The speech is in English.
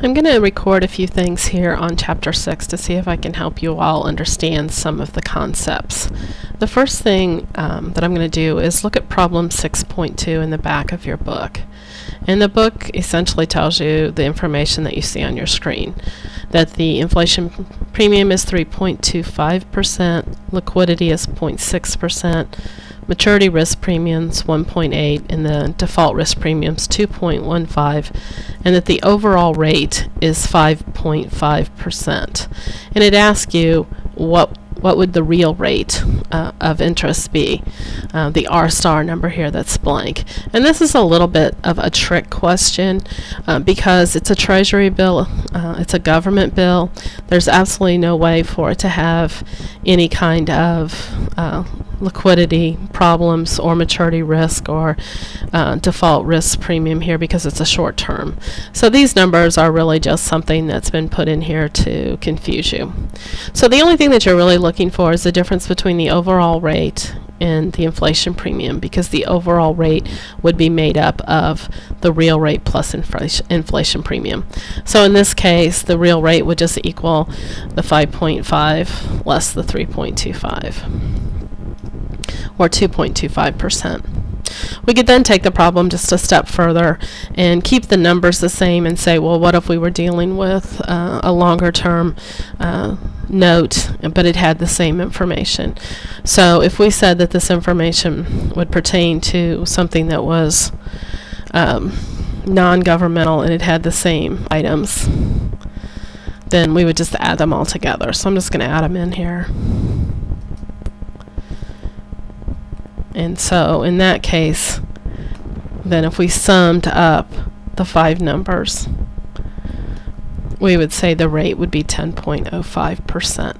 I'm going to record a few things here on Chapter 6 to see if I can help you all understand some of the concepts. The first thing that I'm going to do is look at problem 6.2 in the back of your book. And the book essentially tells you the information that you see on your screen. That the inflation premium is 3.25%, liquidity is 0.6%, maturity risk premiums 1.8, and the default risk premiums 2.15, and that the overall rate is 5.5%. And it asks you what would the real rate of interest be, the R star number here that's blank. And this is a little bit of a trick question because it's a treasury bill, it's a government bill. There's absolutely no way for it to have any kind of liquidity problems or maturity risk or default risk premium here because it's a short term. So these numbers are really just something that's been put in here to confuse you. So the only thing that you're really looking for is the difference between the overall rate and the inflation premium, because the overall rate would be made up of the real rate plus inflation premium. So in this case, the real rate would just equal the 5.5 less the 3.25, or 2.25%. We could then take the problem just a step further and keep the numbers the same and say, well, what if we were dealing with a longer term note, but it had the same information? So if we said that this information would pertain to something that was non-governmental and it had the same items, then we would just add them all together. So I'm just going to add them in here. And so in that case, then if we summed up the 5 numbers, we would say the rate would be 10.05%.